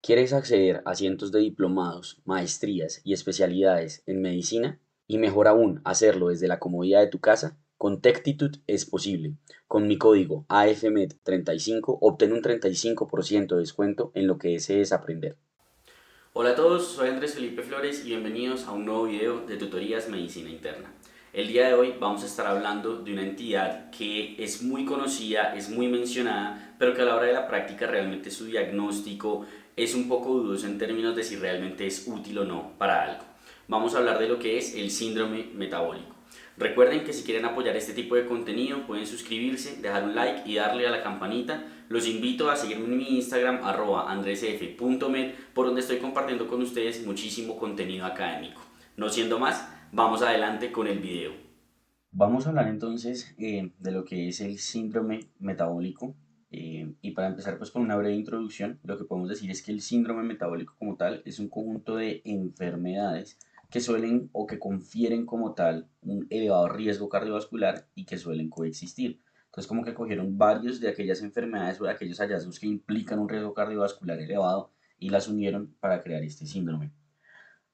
¿Quieres acceder a cientos de diplomados, maestrías y especialidades en medicina? Y mejor aún, hacerlo desde la comodidad de tu casa. Con Tectitude es posible. Con mi código AFMED35 obtén un 35% de descuento en lo que desees aprender. Hola a todos, soy Andrés Felipe Flores y bienvenidos a un nuevo video de Tutorías Medicina Interna. El día de hoy vamos a estar hablando de una entidad que es muy conocida, es muy mencionada, pero que a la hora de la práctica realmente su diagnóstico es un poco dudoso en términos de si realmente es útil o no para algo. Vamos a hablar de lo que es el síndrome metabólico. Recuerden que si quieren apoyar este tipo de contenido pueden suscribirse, dejar un like y darle a la campanita. Los invito a seguirme en mi Instagram @andresf.med, por donde estoy compartiendo con ustedes muchísimo contenido académico. No siendo más, vamos adelante con el video. Vamos a hablar entonces de lo que es el síndrome metabólico, y para empezar pues con una breve introducción, lo que podemos decir es que el síndrome metabólico como tal es un conjunto de enfermedades que suelen o que confieren como tal un elevado riesgo cardiovascular y que suelen coexistir. Entonces como que cogieron varios de aquellas enfermedades o de aquellos hallazgos que implican un riesgo cardiovascular elevado y las unieron para crear este síndrome.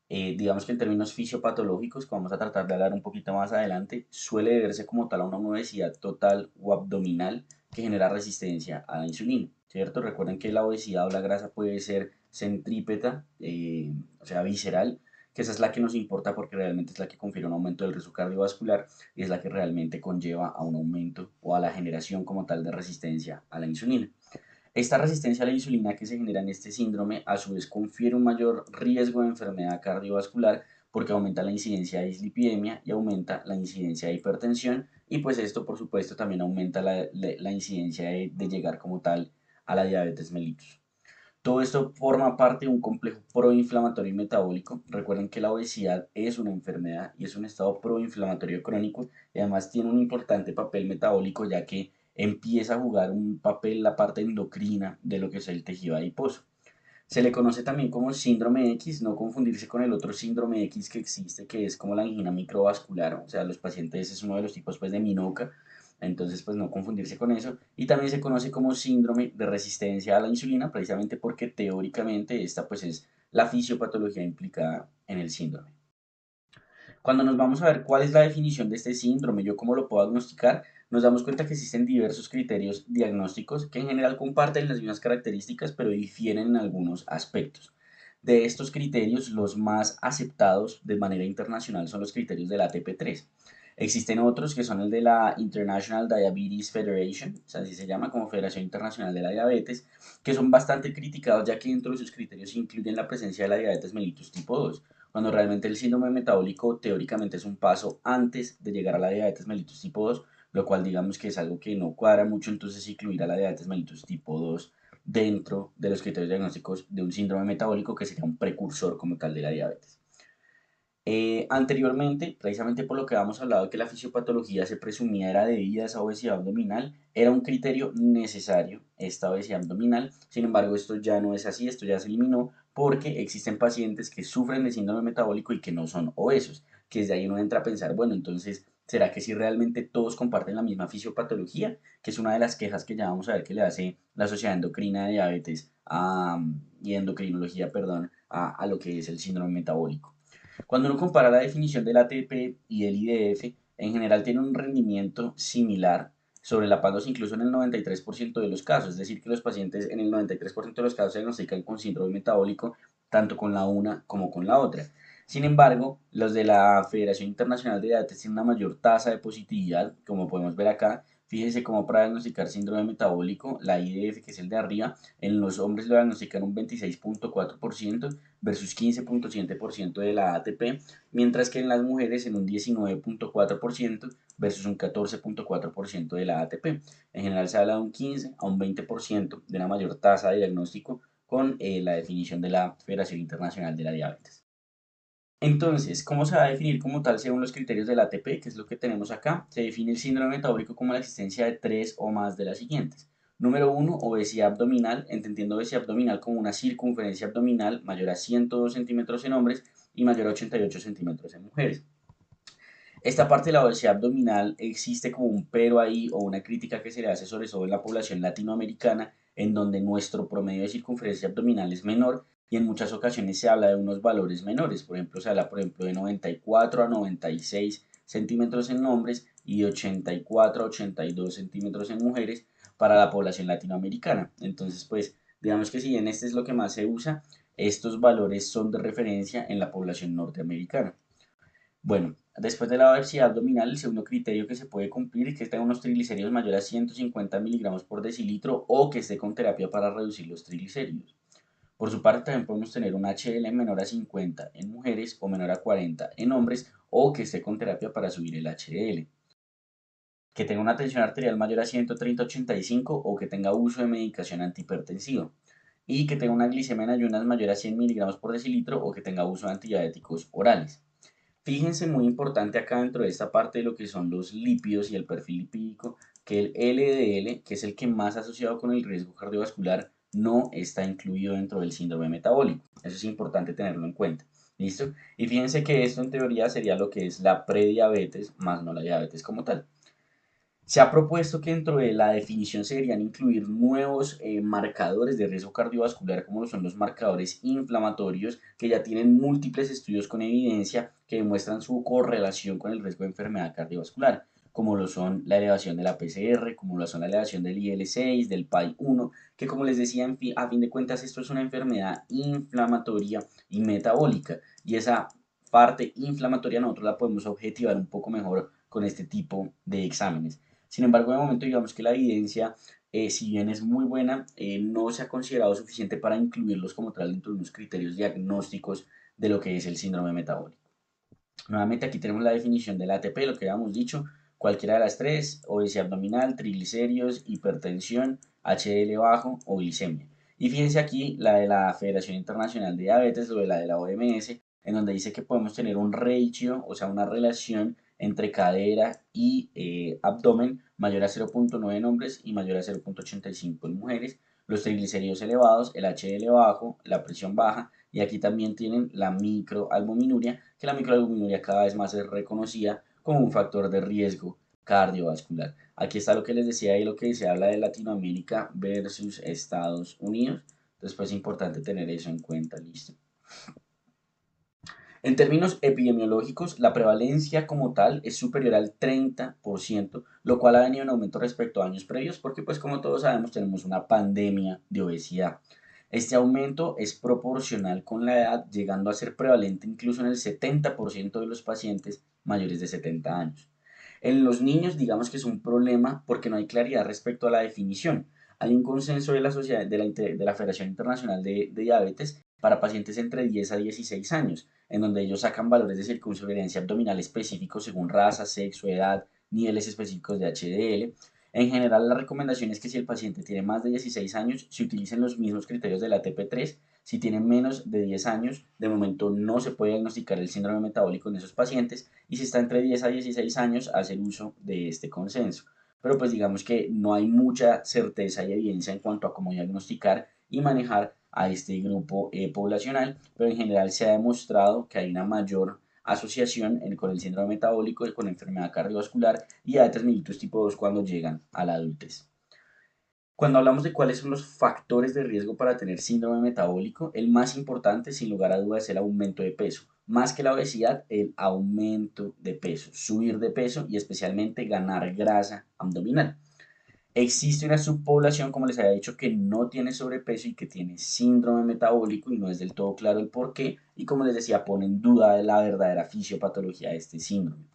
Digamos que en términos fisiopatológicos, que vamos a tratar de hablar un poquito más adelante, suele deberse como tal a una obesidad total o abdominal que genera resistencia a la insulina, ¿cierto? Recuerden que la obesidad o la grasa puede ser centrípeta, o sea, visceral, que esa es la que nos importa porque realmente es la que confiere un aumento del riesgo cardiovascular y es la que realmente conlleva a un aumento o a la generación como tal de resistencia a la insulina. Esta resistencia a la insulina que se genera en este síndrome a su vez confiere un mayor riesgo de enfermedad cardiovascular porque aumenta la incidencia de dislipidemia y aumenta la incidencia de hipertensión y pues esto por supuesto también aumenta la incidencia de llegar como tal a la diabetes mellitus. Todo esto forma parte de un complejo proinflamatorio y metabólico. Recuerden que la obesidad es una enfermedad y es un estado proinflamatorio crónico y además tiene un importante papel metabólico ya que empieza a jugar un papel la parte endocrina de lo que es el tejido adiposo. Se le conoce también como síndrome X, no confundirse con el otro síndrome X que existe, que es como la angina microvascular, o sea, los pacientes es uno de los tipos pues de Minoca, entonces pues no confundirse con eso. Y también se conoce como síndrome de resistencia a la insulina, precisamente porque teóricamente esta pues es la fisiopatología implicada en el síndrome. Cuando nos vamos a ver cuál es la definición de este síndrome, yo cómo lo puedo diagnosticar, nos damos cuenta que existen diversos criterios diagnósticos que en general comparten las mismas características, pero difieren en algunos aspectos. De estos criterios, los más aceptados de manera internacional son los criterios del ATP3. Existen otros que son el de la International Diabetes Federation, o sea, así se llama como Federación Internacional de la Diabetes, que son bastante criticados ya que dentro de sus criterios incluyen la presencia de la diabetes mellitus tipo 2 cuando realmente el síndrome metabólico teóricamente es un paso antes de llegar a la diabetes mellitus tipo 2, lo cual digamos que es algo que no cuadra mucho, entonces incluir a la diabetes mellitus tipo 2 dentro de los criterios diagnósticos de un síndrome metabólico que sería un precursor como tal de la diabetes. Anteriormente, precisamente por lo que habíamos hablado, que la fisiopatología se presumía era debida a esa obesidad abdominal, era un criterio necesario esta obesidad abdominal, sin embargo esto ya no es así, esto ya se eliminó porque existen pacientes que sufren de síndrome metabólico y que no son obesos, que desde ahí uno entra a pensar, bueno, entonces, ¿será que si realmente todos comparten la misma fisiopatología? Que es una de las quejas que ya vamos a ver que le hace la Sociedad Endocrina de Diabetes y Endocrinología, perdón, a lo que es el síndrome metabólico. Cuando uno compara la definición del ATP y del IDF, en general tiene un rendimiento similar sobre la PAN2 incluso en el 93% de los casos, es decir, que los pacientes en el 93% de los casos se diagnostican con síndrome metabólico tanto con la una como con la otra. Sin embargo, los de la Federación Internacional de Diabetes tienen una mayor tasa de positividad, como podemos ver acá. Fíjense cómo para diagnosticar síndrome metabólico, la IDF, que es el de arriba, en los hombres lo diagnostican un 26,4% versus 15,7% de la ATP, mientras que en las mujeres en un 19,4% versus un 14,4% de la ATP. En general se habla de un 15 a un 20% de una mayor tasa de diagnóstico con la definición de la Federación Internacional de la Diabetes. Entonces, ¿cómo se va a definir como tal según los criterios del ATP? Que es lo que tenemos acá. Se define el síndrome metabólico como la existencia de tres o más de las siguientes. Número uno, obesidad abdominal, entendiendo obesidad abdominal como una circunferencia abdominal mayor a 102 centímetros en hombres y mayor a 88 centímetros en mujeres. Esta parte de la obesidad abdominal existe como un pero ahí o una crítica que se le hace sobre todo en la población latinoamericana en donde nuestro promedio de circunferencia abdominal es menor y en muchas ocasiones se habla de unos valores menores. Por ejemplo, se habla de 94 a 96 centímetros en hombres y de 84 a 82 centímetros en mujeres para la población latinoamericana. Entonces, pues, digamos que si bien este es lo que más se usa, estos valores son de referencia en la población norteamericana. Bueno, después de la obesidad abdominal, el segundo criterio que se puede cumplir es que tenga unos triglicéridos mayores a 150 miligramos por decilitro o que esté con terapia para reducir los triglicéridos. Por su parte, también podemos tener un HDL menor a 50 en mujeres o menor a 40 en hombres o que esté con terapia para subir el HDL. Que tenga una tensión arterial mayor a 130/85 o que tenga uso de medicación antihipertensiva. Y que tenga una glicemia en ayunas mayor a 100 miligramos por decilitro o que tenga uso de antidiabéticos orales. Fíjense, muy importante acá dentro de esta parte de lo que son los lípidos y el perfil lipídico, que el LDL, que es el que más asociado con el riesgo cardiovascular, no está incluido dentro del síndrome metabólico. Eso es importante tenerlo en cuenta. ¿Listo? Y fíjense que esto en teoría sería lo que es la prediabetes, más no la diabetes como tal. Se ha propuesto que dentro de la definición se deberían incluir nuevos marcadores de riesgo cardiovascular, como lo son los marcadores inflamatorios, que ya tienen múltiples estudios con evidencia que demuestran su correlación con el riesgo de enfermedad cardiovascular, como lo son la elevación de la PCR, como lo son la elevación del IL-6, del PAI-1, que como les decía, a fin de cuentas esto es una enfermedad inflamatoria y metabólica, y esa parte inflamatoria nosotros la podemos objetivar un poco mejor con este tipo de exámenes. Sin embargo, de momento digamos que la evidencia, si bien es muy buena, no se ha considerado suficiente para incluirlos como tal dentro de unos criterios diagnósticos de lo que es el síndrome metabólico. Nuevamente aquí tenemos la definición del ATP, lo que habíamos dicho, cualquiera de las tres: obesidad abdominal, triglicéridos, hipertensión, HDL bajo o glicemia. Y fíjense aquí la de la Federación Internacional de Diabetes o de la OMS, en donde dice que podemos tener un ratio, o sea, una relación entre cadera y abdomen mayor a 0.9 en hombres y mayor a 0.85 en mujeres, los triglicéridos elevados, el HDL bajo, la presión baja, y aquí también tienen la microalbuminuria, que la microalbuminuria cada vez más es reconocida como un factor de riesgo cardiovascular. Aquí está lo que les decía y lo que se habla de Latinoamérica versus Estados Unidos. Entonces, pues es importante tener eso en cuenta, listo. En términos epidemiológicos, la prevalencia como tal es superior al 30%, lo cual ha venido en aumento respecto a años previos porque, pues como todos sabemos, tenemos una pandemia de obesidad. Este aumento es proporcional con la edad, llegando a ser prevalente incluso en el 70% de los pacientes mayores de 70 años. En los niños, digamos que es un problema porque no hay claridad respecto a la definición. Hay un consenso de la, sociedad, de la Federación Internacional de Diabetes para pacientes entre 10 a 16 años, en donde ellos sacan valores de circunferencia abdominal específicos según raza, sexo, edad, niveles específicos de HDL. En general, la recomendación es que si el paciente tiene más de 16 años, se utilicen los mismos criterios del ATP3. Si tiene menos de 10 años, de momento no se puede diagnosticar el síndrome metabólico en esos pacientes, y si está entre 10 a 16 años, hacer uso de este consenso. Pero pues digamos que no hay mucha certeza y evidencia en cuanto a cómo diagnosticar y manejar a este grupo poblacional, pero en general se ha demostrado que hay una mayor asociación con el síndrome metabólico, con enfermedad cardiovascular y diabetes mellitus tipo 2 cuando llegan a la adultez. Cuando hablamos de cuáles son los factores de riesgo para tener síndrome metabólico, el más importante, sin lugar a dudas, es el aumento de peso. Más que la obesidad, el aumento de peso, subir de peso y especialmente ganar grasa abdominal. Existe una subpoblación, como les había dicho, que no tiene sobrepeso y que tiene síndrome metabólico y no es del todo claro el por qué, y como les decía, pone en duda la verdadera fisiopatología de este síndrome.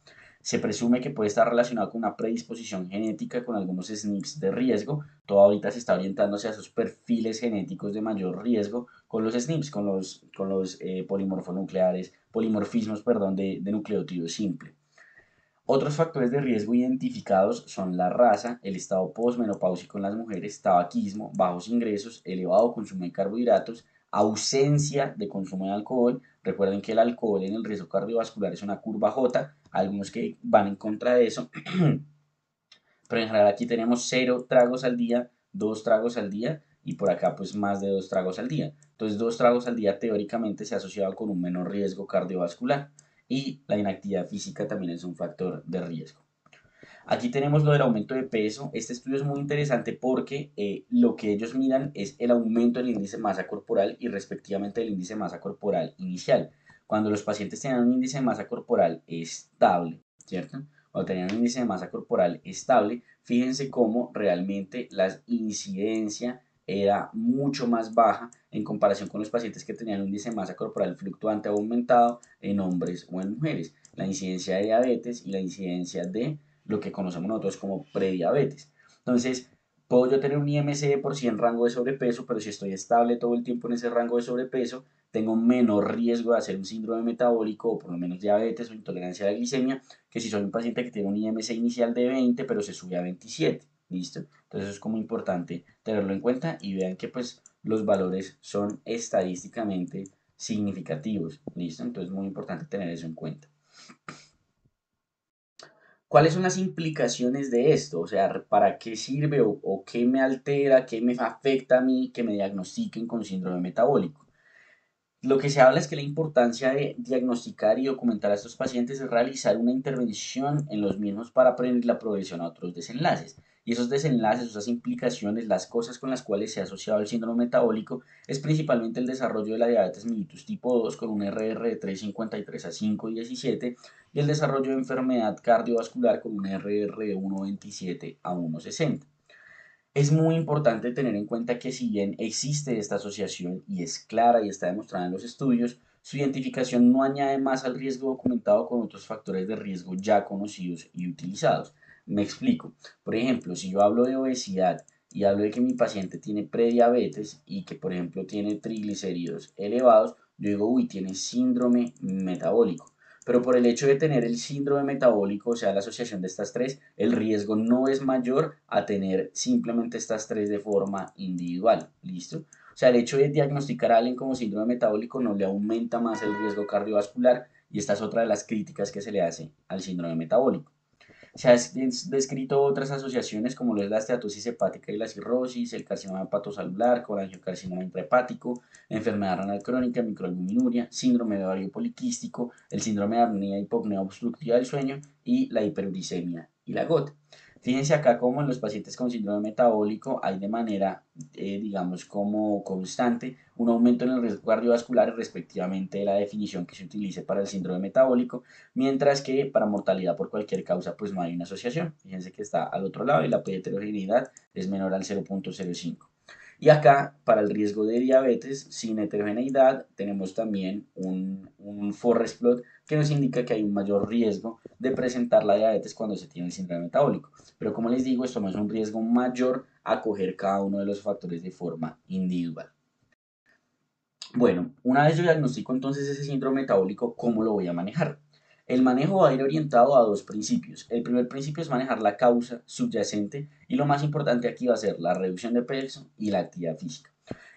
Se presume que puede estar relacionado con una predisposición genética con algunos SNPs de riesgo. Todo ahorita se está orientando hacia esos perfiles genéticos de mayor riesgo con los SNPs, con los polimorfonucleares, polimorfismos, perdón, de nucleótido simple. Otros factores de riesgo identificados son la raza, el estado posmenopáusico en las mujeres, tabaquismo, bajos ingresos, elevado consumo de carbohidratos, ausencia de consumo de alcohol. Recuerden que el alcohol en el riesgo cardiovascular es una curva J, algunos que van en contra de eso, pero en general aquí tenemos 0 tragos al día, 2 tragos al día y por acá pues más de 2 tragos al día. Entonces 2 tragos al día teóricamente se ha asociado con un menor riesgo cardiovascular y la inactividad física también es un factor de riesgo. Aquí tenemos lo del aumento de peso. Este estudio es muy interesante porque lo que ellos miran es el aumento del índice de masa corporal y respectivamente del índice de masa corporal inicial. Cuando los pacientes tenían un índice de masa corporal estable, ¿cierto? Cuando tenían un índice de masa corporal estable, fíjense cómo realmente la incidencia era mucho más baja en comparación con los pacientes que tenían un índice de masa corporal fluctuante o aumentado en hombres o en mujeres. La incidencia de diabetes y la incidencia de lo que conocemos nosotros como prediabetes. Entonces, puedo yo tener un IMC por 100 rango de sobrepeso, pero si estoy estable todo el tiempo en ese rango de sobrepeso, tengo menor riesgo de hacer un síndrome metabólico o por lo menos diabetes o intolerancia a la glicemia que si soy un paciente que tiene un IMC inicial de 20 pero se sube a 27. ¿Listo? Entonces es como importante tenerlo en cuenta y vean que pues los valores son estadísticamente significativos. ¿Listo? Entonces es muy importante tener eso en cuenta. ¿Cuáles son las implicaciones de esto? O sea, ¿para qué sirve o qué me altera, qué me afecta a mí que me diagnostiquen con síndrome metabólico? Lo que se habla es que la importancia de diagnosticar y documentar a estos pacientes es realizar una intervención en los mismos para prevenir la progresión a otros desenlaces. Y esos desenlaces, esas implicaciones, las cosas con las cuales se ha asociado el síndrome metabólico es principalmente el desarrollo de la diabetes mellitus tipo 2 con un RR de 3,53 a 5,17 y el desarrollo de enfermedad cardiovascular con un RR de 1,27 a 1,60. Es muy importante tener en cuenta que si bien existe esta asociación y es clara y está demostrada en los estudios, su identificación no añade más al riesgo documentado con otros factores de riesgo ya conocidos y utilizados. Me explico. Por ejemplo, si yo hablo de obesidad y hablo de que mi paciente tiene prediabetes y que, por ejemplo, tiene triglicéridos elevados, yo digo, uy, tiene síndrome metabólico. Pero por el hecho de tener el síndrome metabólico, o sea, la asociación de estas tres, el riesgo no es mayor a tener simplemente estas tres de forma individual. ¿Listo? O sea, el hecho de diagnosticar a alguien como síndrome metabólico no le aumenta más el riesgo cardiovascular y esta es otra de las críticas que se le hace al síndrome metabólico. Se han descrito otras asociaciones como lo es la esteatosis hepática y la cirrosis, el carcinoma hepatocelular, colangiocarcinoma intrahepático, enfermedad renal crónica, microalbuminuria, síndrome de ovario poliquístico, el síndrome de apnea hipopnea obstructiva del sueño y la hiperuricemia y la gota. Fíjense acá como en los pacientes con síndrome metabólico hay de manera, digamos, como constante un aumento en el riesgo cardiovascular respectivamente de la definición que se utilice para el síndrome metabólico, mientras que para mortalidad por cualquier causa pues no hay una asociación. Fíjense que está al otro lado y la heterogeneidad es menor al 0,05. Y acá, para el riesgo de diabetes sin heterogeneidad, tenemos también un forest plot que nos indica que hay un mayor riesgo de presentar la diabetes cuando se tiene el síndrome metabólico. Pero como les digo, esto no es un riesgo mayor a coger cada uno de los factores de forma individual. Bueno, una vez yo diagnostico entonces ese síndrome metabólico, ¿cómo lo voy a manejar? El manejo va a ir orientado a dos principios. El primer principio es manejar la causa subyacente y lo más importante aquí va a ser la reducción de peso y la actividad física.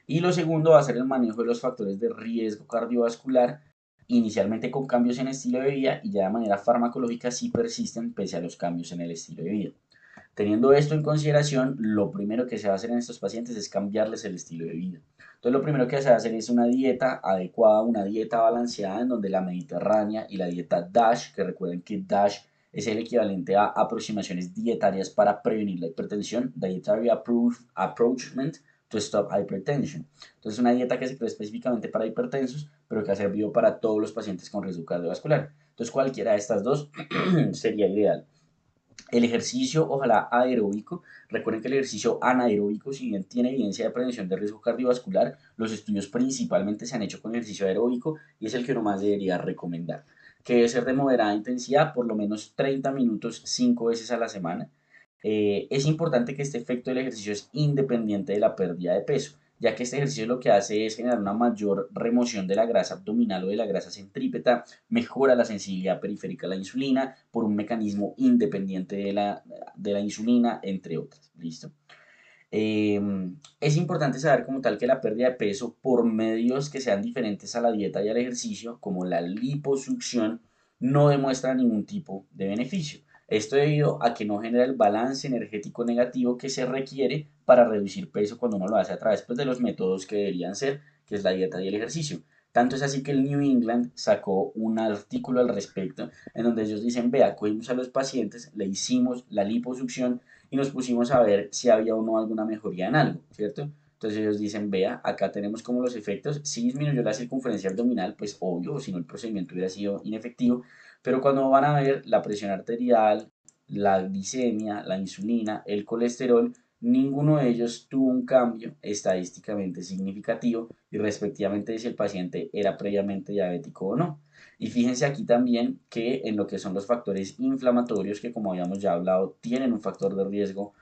Y lo segundo va a ser el manejo de los factores de riesgo cardiovascular, inicialmente con cambios en estilo de vida y ya de manera farmacológica si persisten pese a los cambios en el estilo de vida. Teniendo esto en consideración, lo primero que se va a hacer en estos pacientes es cambiarles el estilo de vida. Entonces, lo primero que se va a hacer es una dieta adecuada, una dieta balanceada en donde la mediterránea y la dieta DASH, que recuerden que DASH es el equivalente a aproximaciones dietarias para prevenir la hipertensión, Dietary Approachment to Stop Hypertension. Entonces, una dieta que se crea específicamente para hipertensos, pero que ha servido para todos los pacientes con riesgo cardiovascular. Entonces, cualquiera de estas dos sería ideal. El ejercicio, ojalá aeróbico. Recuerden que el ejercicio anaeróbico, si bien tiene evidencia de prevención de riesgo cardiovascular, los estudios principalmente se han hecho con ejercicio aeróbico y es el que uno más debería recomendar. Que debe ser de moderada intensidad, por lo menos 30 minutos 5 veces a la semana. Es importante que este efecto del ejercicio es independiente de la pérdida de peso, ya que este ejercicio lo que hace es generar una mayor remoción de la grasa abdominal o de la grasa centrípeta, mejora la sensibilidad periférica a la insulina por un mecanismo independiente de la insulina, entre otras. ¿Listo? Eh, es importante saber como tal que la pérdida de peso por medios que sean diferentes a la dieta y al ejercicio, como la liposucción, no demuestra ningún tipo de beneficio. Esto debido a que no genera el balance energético negativo que se requiere para reducir peso cuando uno lo hace a través pues, de los métodos que deberían ser, que es la dieta y el ejercicio. Tanto es así que el New England sacó un artículo al respecto en donde ellos dicen, vea, cogimos a los pacientes, le hicimos la liposucción y nos pusimos a ver si había o no alguna mejoría en algo, ¿cierto? Entonces ellos dicen, vea, acá tenemos como los efectos, si disminuyó la circunferencia abdominal, pues obvio, si no el procedimiento hubiera sido inefectivo, pero cuando van a ver la presión arterial, la glicemia, la insulina, el colesterol, ninguno de ellos tuvo un cambio estadísticamente significativo y respectivamente de si el paciente era previamente diabético o no. Y fíjense aquí también que en lo que son los factores inflamatorios, que como habíamos ya hablado, tienen un factor de riesgo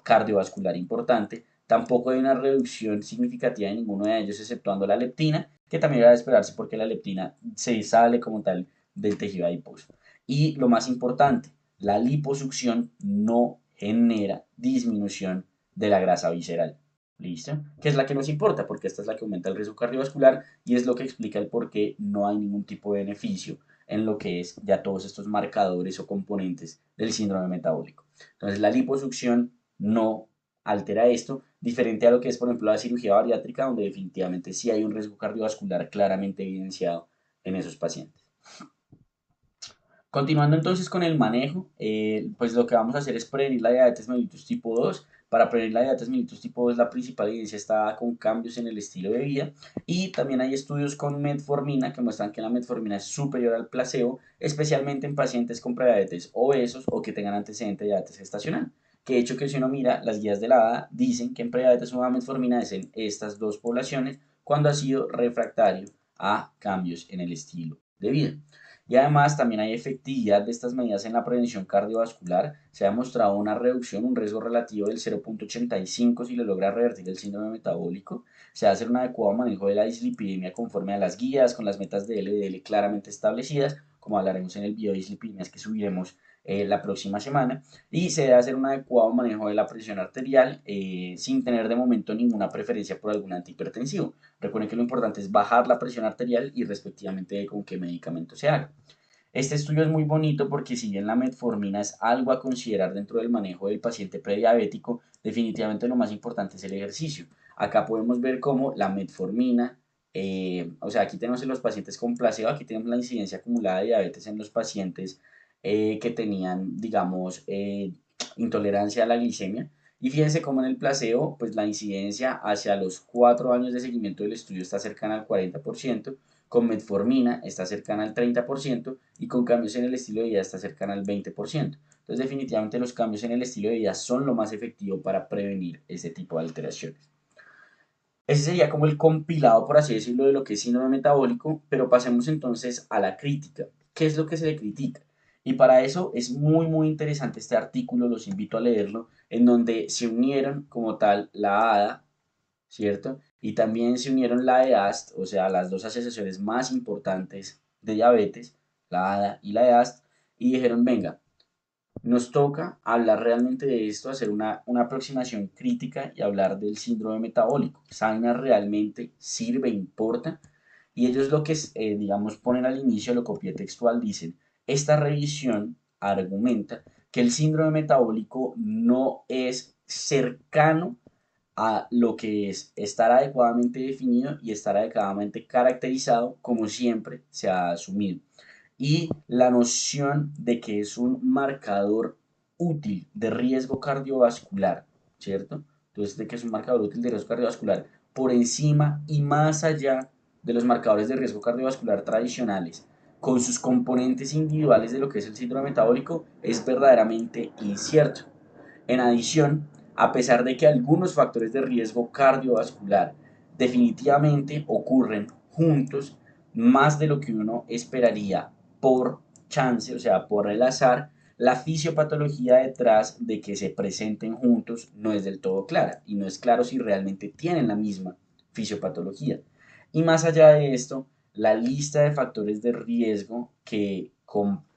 cardiovascular importante, tampoco hay una reducción significativa de ninguno de ellos, exceptuando la leptina, que también era de esperarse porque la leptina se sale como tal del tejido adiposo. Y lo más importante, la liposucción no genera disminución de la grasa visceral. ¿Listo? Que es la que nos importa, porque esta es la que aumenta el riesgo cardiovascular y es lo que explica el por qué no hay ningún tipo de beneficio en lo que es ya todos estos marcadores o componentes del síndrome metabólico. Entonces, la liposucción no altera esto, diferente a lo que es, por ejemplo, la cirugía bariátrica, donde definitivamente sí hay un riesgo cardiovascular claramente evidenciado en esos pacientes. Continuando entonces con el manejo, pues lo que vamos a hacer es prevenir la diabetes mellitus tipo 2. Para prevenir la diabetes mellitus tipo 2, la principal evidencia está con cambios en el estilo de vida y también hay estudios con metformina que muestran que la metformina es superior al placebo, especialmente en pacientes con prediabetes obesos o que tengan antecedente de diabetes gestacional. Que de hecho que si uno mira, las guías de la ADA dicen que en prediabetes una metformina es en estas dos poblaciones cuando ha sido refractario a cambios en el estilo de vida. Y además también hay efectividad de estas medidas en la prevención cardiovascular. Se ha demostrado una reducción, un riesgo relativo del 0,85 si lo logra revertir el síndrome metabólico. Se va a hacer un adecuado manejo de la dislipidemia conforme a las guías, con las metas de LDL claramente establecidas, como hablaremos en el video de dislipidemias que subiremos la próxima semana. Y se debe hacer un adecuado manejo de la presión arterial sin tener de momento ninguna preferencia por algún antihipertensivo. Recuerden que lo importante es bajar la presión arterial y respectivamente con qué medicamento se haga. Este estudio es muy bonito porque si bien la metformina es algo a considerar dentro del manejo del paciente prediabético, definitivamente lo más importante es el ejercicio. Acá podemos ver cómo la metformina, o sea, aquí tenemos en los pacientes con placebo, aquí tenemos la incidencia acumulada de diabetes en los pacientes que tenían, digamos, intolerancia a la glicemia. Y fíjense cómo en el placebo, pues la incidencia hacia los 4 años de seguimiento del estudio está cercana al 40%, con metformina está cercana al 30% y con cambios en el estilo de vida está cercana al 20%. Entonces definitivamente los cambios en el estilo de vida son lo más efectivo para prevenir este tipo de alteraciones. Ese sería como el compilado, por así decirlo, de lo que es síndrome metabólico, pero pasemos entonces a la crítica. ¿Qué es lo que se le critica? Y para eso es muy interesante este artículo, los invito a leerlo, en donde se unieron como tal la ADA, ¿cierto? Y también se unieron la EAST, o sea, las dos asociaciones más importantes de diabetes, la ADA y la EAST, y dijeron, venga, nos toca hablar realmente de esto, hacer una aproximación crítica y hablar del síndrome metabólico. ¿Saben realmente sirve, importa? Y ellos lo que, digamos, ponen al inicio, lo copié textual, dicen, esta revisión argumenta que el síndrome metabólico no es cercano a lo que es estar adecuadamente definido y estar adecuadamente caracterizado como siempre se ha asumido. Y la noción de que es un marcador útil de riesgo cardiovascular, ¿cierto? Entonces, de que es un marcador útil de riesgo cardiovascular por encima y más allá de los marcadores de riesgo cardiovascular tradicionales, con sus componentes individuales de lo que es el síndrome metabólico, es verdaderamente incierto. En adición, a pesar de que algunos factores de riesgo cardiovascular definitivamente ocurren juntos, más de lo que uno esperaría por chance, o sea, por el azar, la fisiopatología detrás de que se presenten juntos no es del todo clara y no es claro si realmente tienen la misma fisiopatología. Y más allá de esto, la lista de factores de riesgo que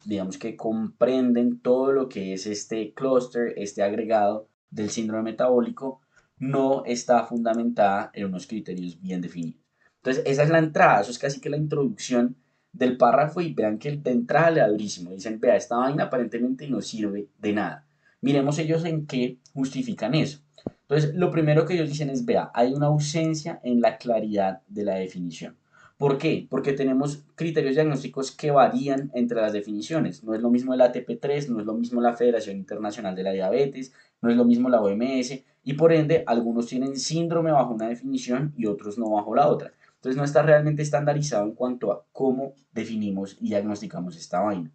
digamos que comprenden todo lo que es este clúster, este agregado del síndrome metabólico, no está fundamentada en unos criterios bien definidos. Entonces, esa es la entrada, eso es casi que la introducción del párrafo y vean que de entrada le da durísimo. Dicen, vea, esta vaina aparentemente no sirve de nada. Miremos ellos en qué justifican eso. Entonces, lo primero que ellos dicen es, vea, hay una ausencia en la claridad de la definición. ¿Por qué? Porque tenemos criterios diagnósticos que varían entre las definiciones. No es lo mismo el ATP3, no es lo mismo la Federación Internacional de la Diabetes, no es lo mismo la OMS, y por ende algunos tienen síndrome bajo una definición y otros no bajo la otra. Entonces no está realmente estandarizado en cuanto a cómo definimos y diagnosticamos esta vaina.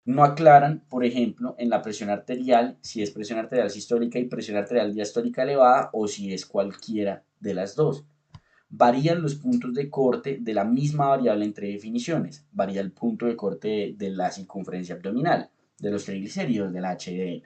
No aclaran, por ejemplo, en la presión arterial, si es presión arterial sistólica y presión arterial diastólica elevada o si es cualquiera de las dos. Varían los puntos de corte de la misma variable entre definiciones. Varía el punto de corte de la circunferencia abdominal, de los triglicéridos, del HDL.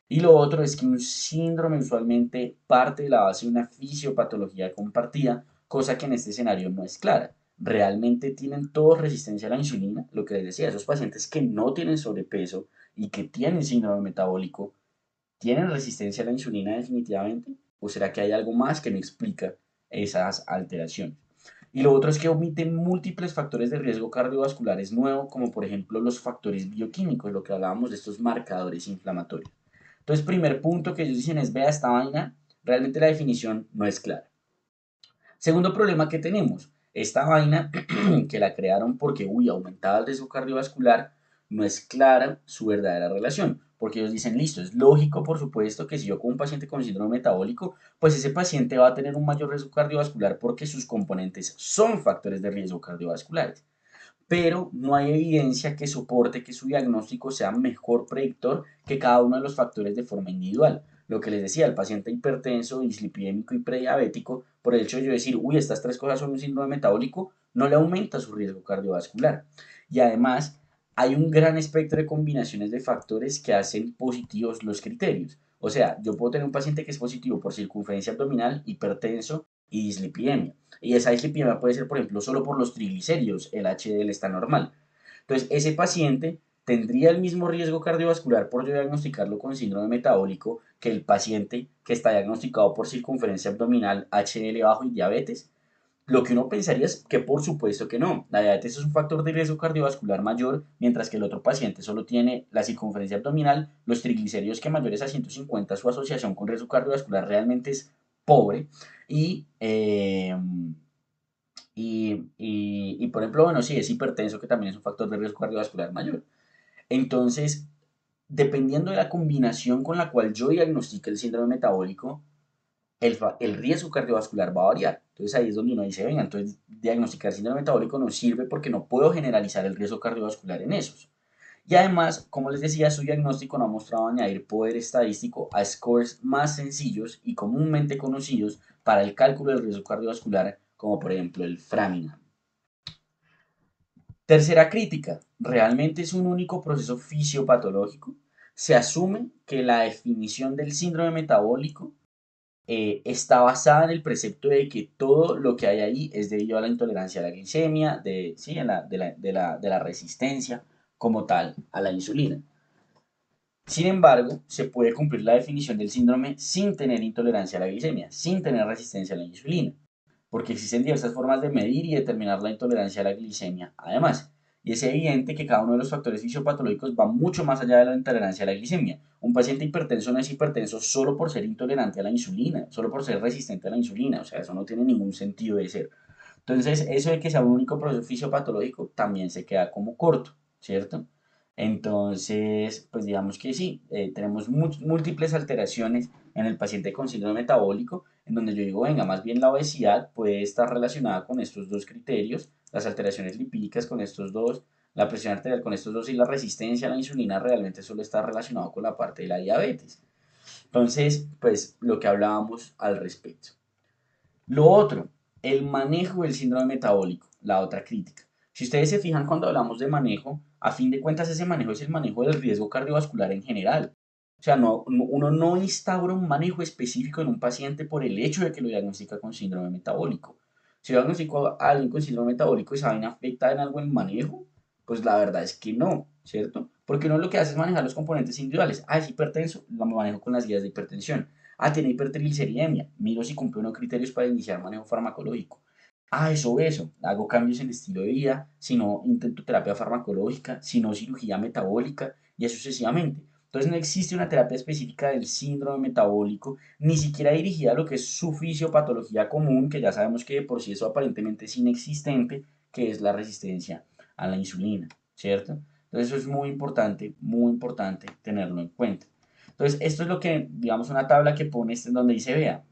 Y lo otro es que un síndrome usualmente parte de la base de una fisiopatología compartida, cosa que en este escenario no es clara. Realmente tienen todos resistencia a la insulina, lo que les decía, esos pacientes que no tienen sobrepeso y que tienen síndrome metabólico, ¿tienen resistencia a la insulina definitivamente? ¿O será que hay algo más que no explica esas alteraciones? Y lo otro es que omiten múltiples factores de riesgo cardiovasculares nuevos, como por ejemplo los factores bioquímicos, lo que hablábamos de estos marcadores inflamatorios. Entonces, primer punto que ellos dicen es, vea esta vaina, realmente la definición no es clara. Segundo problema que tenemos, esta vaina que la crearon porque, aumentaba el riesgo cardiovascular, no es clara su verdadera relación, porque ellos dicen, listo, es lógico, por supuesto, que si yo con un paciente con síndrome metabólico, pues ese paciente va a tener un mayor riesgo cardiovascular porque sus componentes son factores de riesgo cardiovasculares, pero no hay evidencia que soporte que su diagnóstico sea mejor predictor que cada uno de los factores de forma individual. Lo que les decía, el paciente hipertenso, dislipidémico y prediabético, por el hecho de yo decir, estas tres cosas son un síndrome metabólico, no le aumenta su riesgo cardiovascular. Y además, hay un gran espectro de combinaciones de factores que hacen positivos los criterios. O sea, yo puedo tener un paciente que es positivo por circunferencia abdominal, hipertenso y dislipidemia. Y esa dislipidemia puede ser, por ejemplo, solo por los triglicéridos, el HDL está normal. Entonces, ese paciente tendría el mismo riesgo cardiovascular por yo diagnosticarlo con síndrome metabólico que el paciente que está diagnosticado por circunferencia abdominal, HDL bajo y diabetes. Lo que uno pensaría es que por supuesto que no. La diabetes es un factor de riesgo cardiovascular mayor, mientras que el otro paciente solo tiene la circunferencia abdominal, los triglicéridos que mayores a 150, su asociación con riesgo cardiovascular realmente es pobre. Y, por ejemplo, bueno, sí, es hipertenso, que también es un factor de riesgo cardiovascular mayor. Entonces, dependiendo de la combinación con la cual yo diagnostique el síndrome metabólico, el riesgo cardiovascular va a variar. Entonces ahí es donde uno dice, venga, entonces diagnosticar síndrome metabólico no sirve porque no puedo generalizar el riesgo cardiovascular en esos. Y además, como les decía, su diagnóstico no ha mostrado añadir poder estadístico a scores más sencillos y comúnmente conocidos para el cálculo del riesgo cardiovascular, como por ejemplo el Framingham. Tercera crítica, ¿realmente es un único proceso fisiopatológico? Se asume que la definición del síndrome metabólico está basada en el precepto de que todo lo que hay ahí es debido a la intolerancia a la glicemia, ¿sí? De la resistencia como tal a la insulina. Sin embargo, se puede cumplir la definición del síndrome sin tener intolerancia a la glicemia, sin tener resistencia a la insulina, porque existen diversas formas de medir y determinar la intolerancia a la glicemia, además. Y es evidente que cada uno de los factores fisiopatológicos va mucho más allá de la intolerancia a la glicemia. Un paciente hipertenso no es hipertenso solo por ser intolerante a la insulina, solo por ser resistente a la insulina, o sea, eso no tiene ningún sentido de ser. Entonces, eso de que sea un único proceso fisiopatológico también se queda como corto, ¿cierto? Entonces, pues digamos que sí, tenemos múltiples alteraciones en el paciente con síndrome metabólico, en donde yo digo, venga, más bien la obesidad puede estar relacionada con estos dos criterios, las alteraciones lipídicas con estos dos, la presión arterial con estos dos y la resistencia a la insulina realmente solo está relacionado con la parte de la diabetes. Entonces, pues lo que hablábamos al respecto. Lo otro, el manejo del síndrome metabólico, la otra crítica. Si ustedes se fijan cuando hablamos de manejo, a fin de cuentas ese manejo es el manejo del riesgo cardiovascular en general. O sea, uno no instaura un manejo específico en un paciente por el hecho de que lo diagnostica con síndrome metabólico. Si yo diagnostico a alguien con síndrome metabólico y esa vaina afecta en algo el manejo, pues la verdad es que no, ¿cierto? Porque uno lo que hace es manejar los componentes individuales. Ah, es hipertenso, lo manejo con las guías de hipertensión. Ah, tiene hipertrigliceridemia. Miro si cumple unos criterios para iniciar manejo farmacológico. Ah, es obeso. Hago cambios en el estilo de vida. Si no, intento terapia farmacológica. Si no, cirugía metabólica. Y así sucesivamente. Entonces no existe una terapia específica del síndrome metabólico, ni siquiera dirigida a lo que es su fisiopatología común, que ya sabemos que de por sí eso aparentemente es inexistente, que es la resistencia a la insulina, ¿cierto? Entonces eso es muy importante tenerlo en cuenta. Entonces esto es lo que, digamos, una tabla que pone donde dice, vea,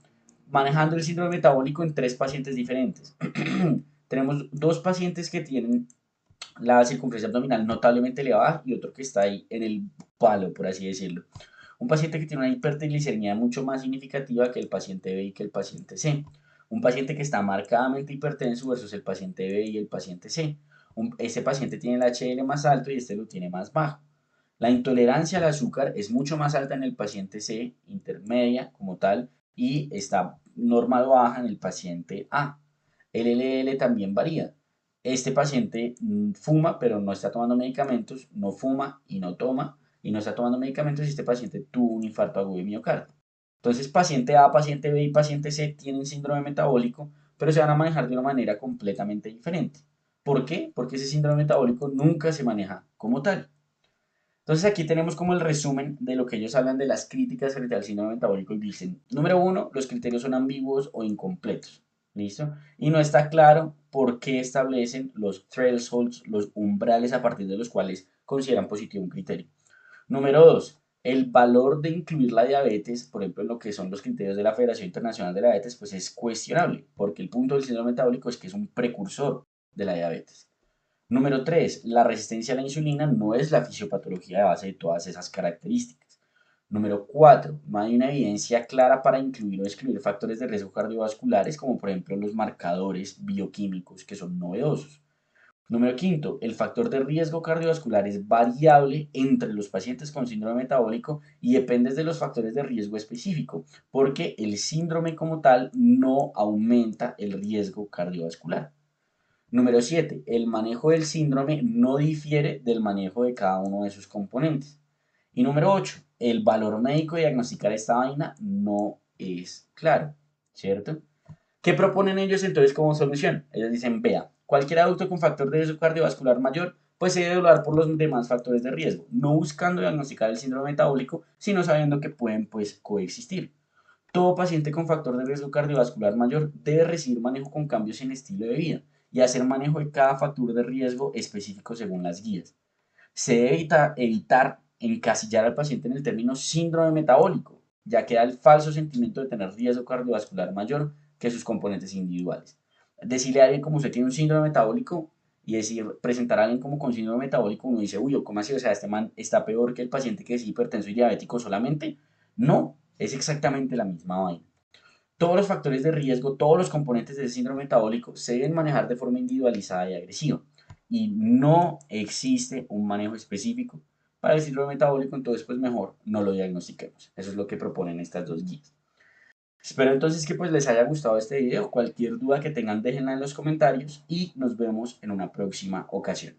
manejando el síndrome metabólico en 3 pacientes diferentes. Tenemos 2 pacientes que tienen la circunferencia abdominal notablemente elevada y otro que está ahí en el palo, por así decirlo. Un paciente que tiene una hipertriglicemia mucho más significativa que el paciente B y que el paciente C. Un paciente que está marcadamente hipertenso versus el paciente B y el paciente C. Este paciente tiene el HDL más alto y este lo tiene más bajo. La intolerancia al azúcar es mucho más alta en el paciente C, intermedia como tal, y está normal o baja en el paciente A. El LDL también varía. Este paciente fuma, pero no está tomando medicamentos, no fuma y no toma, y no está tomando medicamentos, y este paciente tuvo un infarto agudo de miocardio. Entonces, paciente A, paciente B y paciente C tienen síndrome metabólico, pero se van a manejar de una manera completamente diferente. ¿Por qué? Porque ese síndrome metabólico nunca se maneja como tal. Entonces aquí tenemos como el resumen de lo que ellos hablan de las críticas frente al síndrome metabólico y dicen, número uno, los criterios son ambiguos o incompletos, ¿listo? Y no está claro por qué establecen los thresholds, los umbrales a partir de los cuales consideran positivo un criterio. Número dos, el valor de incluir la diabetes, por ejemplo, en lo que son los criterios de la Federación Internacional de la Diabetes, pues es cuestionable, porque el punto del síndrome metabólico es que es un precursor de la diabetes. Número 3. La resistencia a la insulina no es la fisiopatología de base de todas esas características. Número 4. No hay una evidencia clara para incluir o excluir factores de riesgo cardiovasculares, como por ejemplo los marcadores bioquímicos, que son novedosos. Número 5. El factor de riesgo cardiovascular es variable entre los pacientes con síndrome metabólico y depende de los factores de riesgo específico, porque el síndrome como tal no aumenta el riesgo cardiovascular. Número 7. El manejo del síndrome no difiere del manejo de cada uno de sus componentes. Y número 8. El valor médico de diagnosticar esta vaina no es claro, ¿cierto? ¿Qué proponen ellos entonces como solución? Ellos dicen, vea, cualquier adulto con factor de riesgo cardiovascular mayor pues se debe evaluar por los demás factores de riesgo, no buscando diagnosticar el síndrome metabólico, sino sabiendo que pueden pues coexistir. Todo paciente con factor de riesgo cardiovascular mayor debe recibir manejo con cambios en estilo de vida y hacer manejo de cada factor de riesgo específico según las guías. Se debe evitar encasillar al paciente en el término síndrome metabólico, ya que da el falso sentimiento de tener riesgo cardiovascular mayor que sus componentes individuales. Decirle a alguien como usted tiene un síndrome metabólico y decir, presentar a alguien como con síndrome metabólico, uno dice, uy, ¿cómo así? O sea, este man está peor que el paciente que es hipertenso y diabético solamente. No, es exactamente la misma vaina. Todos los factores de riesgo, todos los componentes del síndrome metabólico se deben manejar de forma individualizada y agresiva. Y no existe un manejo específico para el síndrome metabólico, entonces pues mejor no lo diagnostiquemos. Eso es lo que proponen estas dos guías. Espero entonces que pues les haya gustado este video. Cualquier duda que tengan déjenla en los comentarios y nos vemos en una próxima ocasión.